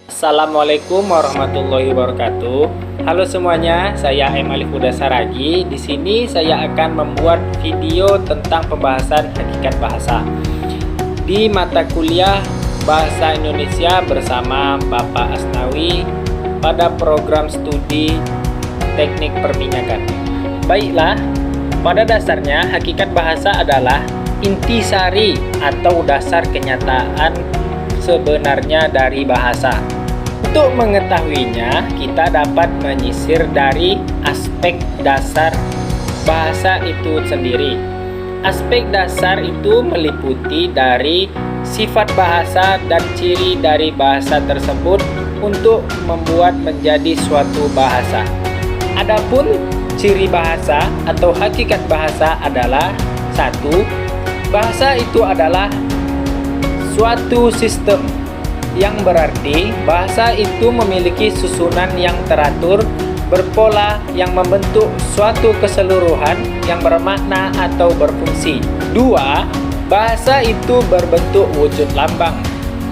Assalamualaikum warahmatullahi wabarakatuh. Halo semuanya, saya M. Alif Huda Saragi. Di sini saya akan membuat video tentang pembahasan hakikat bahasa di mata kuliah Bahasa Indonesia bersama Bapak Asnawi pada program studi Teknik Perminyakan. Baiklah, pada dasarnya hakikat bahasa adalah intisari atau dasar kenyataan sebenarnya dari bahasa. Untuk mengetahuinya, kita dapat menyisir dari aspek dasar bahasa itu sendiri. Aspek dasar itu meliputi dari sifat bahasa dan ciri dari bahasa tersebut untuk membuat menjadi suatu bahasa. Adapun ciri bahasa atau hakikat bahasa adalah 1. Bahasa itu adalah suatu sistem, yang berarti bahasa itu memiliki susunan yang teratur, berpola yang membentuk suatu keseluruhan yang bermakna atau berfungsi. 2. Bahasa itu berbentuk wujud lambang.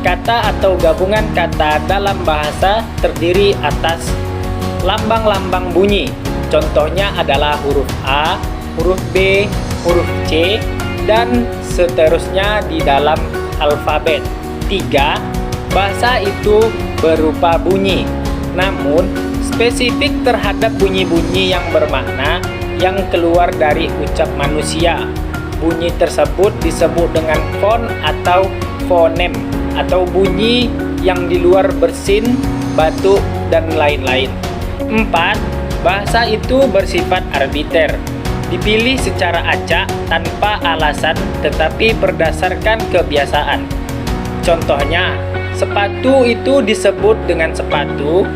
Kata atau gabungan kata dalam bahasa terdiri atas lambang-lambang bunyi. Contohnya adalah huruf A, huruf B, huruf C, dan seterusnya di dalam alfabet. 3. Bahasa itu berupa bunyi, namun spesifik terhadap bunyi-bunyi yang bermakna yang keluar dari ucap manusia. Bunyi tersebut disebut dengan fon atau fonem, atau bunyi yang di luar bersin, batuk, dan lain-lain. 4. Bahasa itu bersifat arbiter, dipilih secara acak tanpa alasan tetapi berdasarkan kebiasaan. Contohnya, sepatu itu disebut dengan sepatu,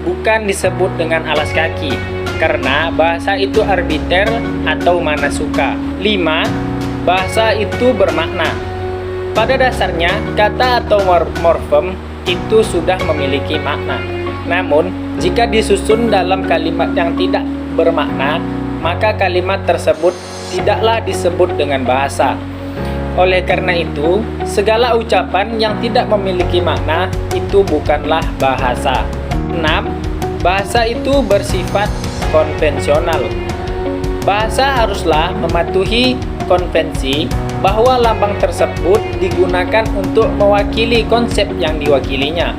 bukan disebut dengan alas kaki, karena bahasa itu arbiter atau mana suka. 5. Bahasa itu bermakna. Pada dasarnya, kata atau morfem itu sudah memiliki makna. Namun, jika disusun dalam kalimat yang tidak bermakna, maka kalimat tersebut tidaklah disebut dengan bahasa. Oleh karena itu, segala ucapan yang tidak memiliki makna itu bukanlah bahasa. 6. Bahasa itu bersifat konvensional. Bahasa haruslah mematuhi konvensi bahwa lambang tersebut digunakan untuk mewakili konsep yang diwakilinya.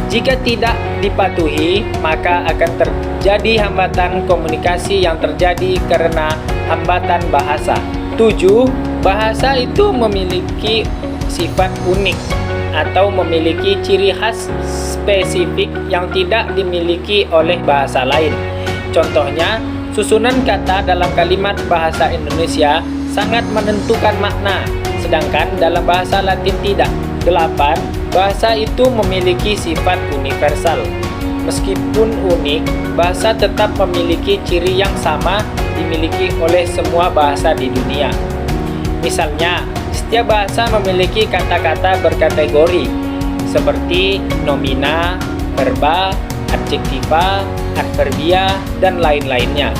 Jika tidak dipatuhi, maka akan terjadi hambatan komunikasi yang terjadi karena hambatan bahasa. 7. Bahasa itu memiliki sifat unik atau memiliki ciri khas spesifik yang tidak dimiliki oleh bahasa lain. Contohnya, susunan kata dalam kalimat bahasa Indonesia sangat menentukan makna, sedangkan dalam bahasa Latin tidak. 8. Bahasa itu memiliki sifat universal. Meskipun unik, bahasa tetap memiliki ciri yang sama dimiliki oleh semua bahasa di dunia. Misalnya, setiap bahasa memiliki kata-kata berkategori seperti nomina, verba, adjektiva, adverbia, dan lain-lainnya.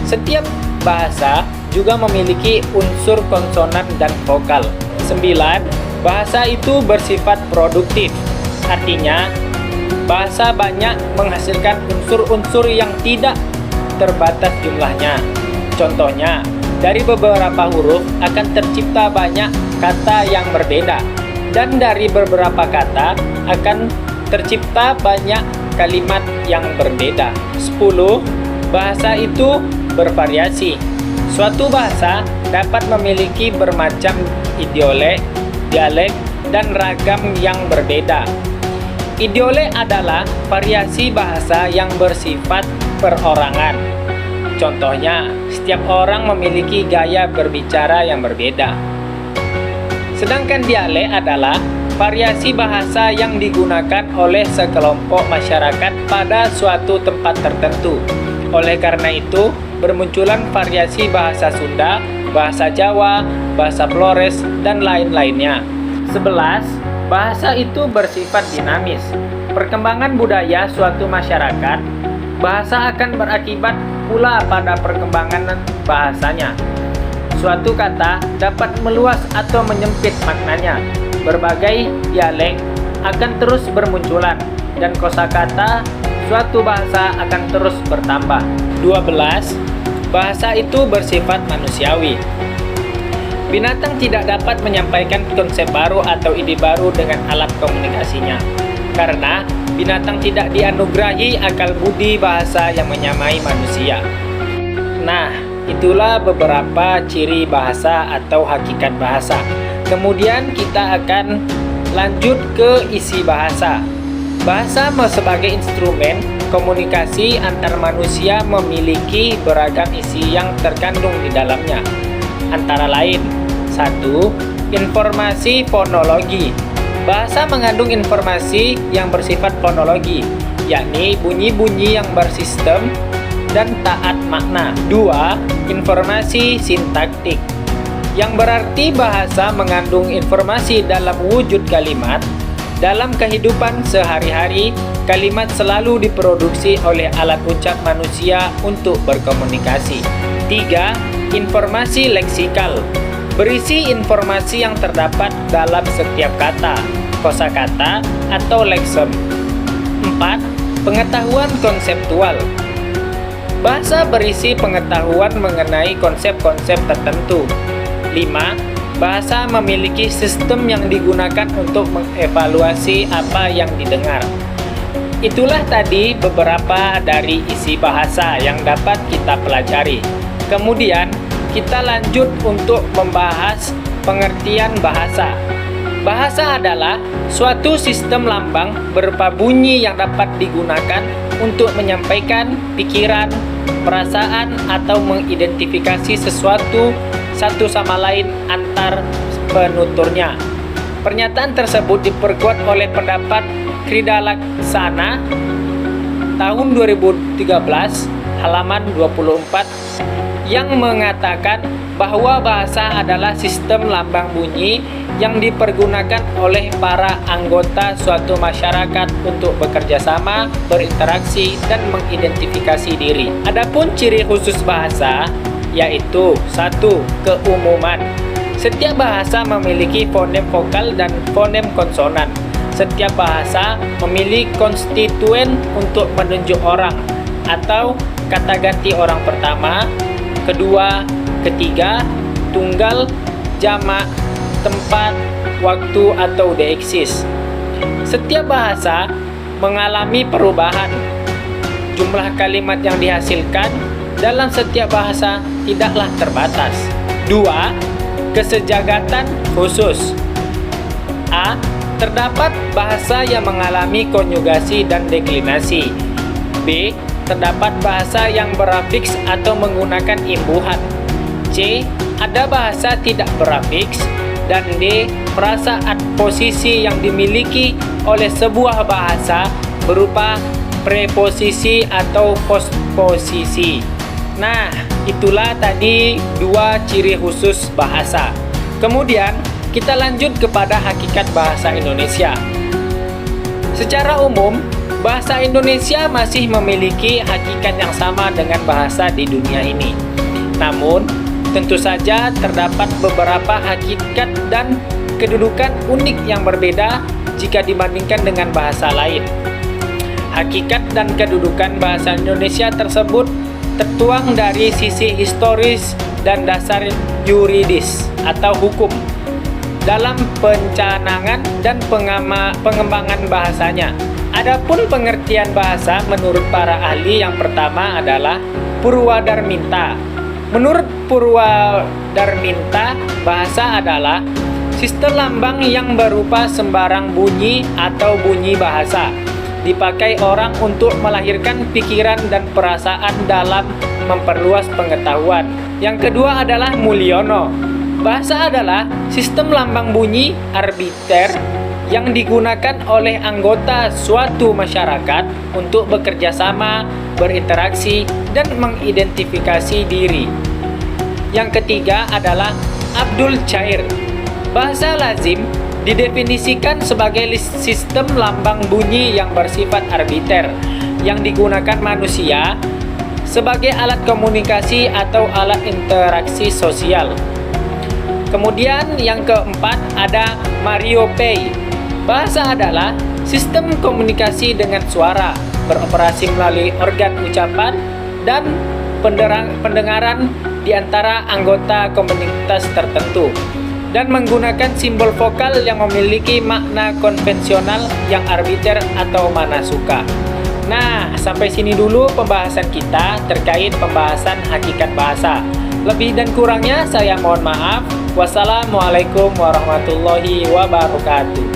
Setiap bahasa juga memiliki unsur konsonan dan vokal. 9. Bahasa itu bersifat produktif. Artinya, bahasa banyak menghasilkan unsur-unsur yang tidak terbatas jumlahnya. Contohnya, dari beberapa huruf akan tercipta banyak kata yang berbeda, dan dari beberapa kata akan tercipta banyak kalimat yang berbeda. 10. Bahasa itu bervariasi. Suatu bahasa dapat memiliki bermacam idiolek, dialek, dan ragam yang berbeda. Idiolek adalah variasi bahasa yang bersifat perorangan. Contohnya, setiap orang memiliki gaya berbicara yang berbeda. Sedangkan dialek adalah variasi bahasa yang digunakan oleh sekelompok masyarakat pada suatu tempat tertentu. Oleh karena itu, bermunculan variasi bahasa Sunda, bahasa Jawa, bahasa Flores, dan lain-lainnya. 11. Bahasa itu bersifat dinamis. Perkembangan budaya suatu masyarakat, bahasa akan berakibat pula pada perkembangan bahasanya. Suatu kata dapat meluas atau menyempit maknanya. Berbagai dialek akan terus bermunculan dan kosakata suatu bahasa akan terus bertambah. 12. Bahasa itu bersifat manusiawi. Binatang tidak dapat menyampaikan konsep baru atau ide baru dengan alat komunikasinya, karena binatang tidak dianugerahi akal budi bahasa yang menyamai manusia. Nah, itulah beberapa ciri bahasa atau hakikat bahasa. Kemudian kita akan lanjut ke isi bahasa. Bahasa sebagai instrumen komunikasi antar manusia memiliki beragam isi yang terkandung di dalamnya. Antara lain, 1. Informasi fonologi. Bahasa mengandung informasi yang bersifat fonologi, yakni bunyi-bunyi yang bersistem dan taat makna. 2. Informasi sintaktik, yang berarti bahasa mengandung informasi dalam wujud kalimat. Dalam kehidupan sehari-hari, kalimat selalu diproduksi oleh alat ucap manusia untuk berkomunikasi. 3. Informasi leksikal, berisi informasi yang terdapat dalam setiap kata, kosakata, atau leksem. 4. Pengetahuan konseptual. Bahasa berisi pengetahuan mengenai konsep-konsep tertentu. 5. Bahasa memiliki sistem yang digunakan untuk mengevaluasi apa yang didengar. Itulah tadi beberapa dari isi bahasa yang dapat kita pelajari. Kemudian, kita lanjut untuk membahas pengertian bahasa. Bahasa adalah suatu sistem lambang berupa bunyi yang dapat digunakan untuk menyampaikan pikiran, perasaan, atau mengidentifikasi sesuatu satu sama lain antar penuturnya. Pernyataan tersebut diperkuat oleh pendapat Kridalaksana tahun 2013 halaman 24 yang mengatakan bahwa bahasa adalah sistem lambang bunyi yang dipergunakan oleh para anggota suatu masyarakat untuk bekerja sama, berinteraksi, dan mengidentifikasi diri. Adapun ciri khusus bahasa yaitu 1. Keumuman. Setiap bahasa memiliki fonem vokal dan fonem konsonan. Setiap bahasa memiliki konstituen untuk menunjuk orang atau kata ganti orang pertama, kedua, ketiga, tunggal, jamak, tempat, waktu, atau deeksis. Setiap bahasa mengalami perubahan. Jumlah kalimat yang dihasilkan dalam setiap bahasa tidaklah terbatas. 2. Kesejagatan khusus. A. Terdapat bahasa yang mengalami konjugasi dan deklinasi. B. Terdapat bahasa yang berafiks atau menggunakan imbuhan. C. Ada bahasa tidak berafiks. Dan D. Frasa adposisi yang dimiliki oleh sebuah bahasa berupa preposisi atau postposisi. Nah, itulah tadi 2 ciri khusus bahasa. Kemudian, kita lanjut kepada hakikat bahasa Indonesia. Secara umum, bahasa Indonesia masih memiliki hakikat yang sama dengan bahasa di dunia ini. Namun, tentu saja terdapat beberapa hakikat dan kedudukan unik yang berbeda jika dibandingkan dengan bahasa lain. Hakikat dan kedudukan bahasa Indonesia tersebut tertuang dari sisi historis dan dasar yuridis atau hukum dalam pencanangan dan pengembangan bahasanya. Adapun pengertian bahasa menurut para ahli yang pertama adalah Purwadarminta. Menurut Purwadarminta, bahasa adalah sistem lambang yang berupa sembarang bunyi atau bunyi bahasa dipakai orang untuk melahirkan pikiran dan perasaan dalam memperluas pengetahuan. Yang kedua adalah Mulyono. Bahasa adalah sistem lambang bunyi arbiter yang digunakan oleh anggota suatu masyarakat untuk bekerja sama, berinteraksi, dan mengidentifikasi diri. Yang ketiga adalah Abdul Chair. Bahasa lazim didefinisikan sebagai sistem lambang bunyi yang bersifat arbiter yang digunakan manusia sebagai alat komunikasi atau alat interaksi sosial. Kemudian yang keempat ada Mario Pei. Bahasa adalah sistem komunikasi dengan suara, beroperasi melalui organ ucapan dan pendengaran di antara anggota komunitas tertentu, dan menggunakan simbol vokal yang memiliki makna konvensional yang arbiter atau mana suka. Nah, sampai sini dulu pembahasan kita terkait pembahasan hakikat bahasa. Lebih dan kurangnya saya mohon maaf. Wassalamualaikum warahmatullahi wabarakatuh.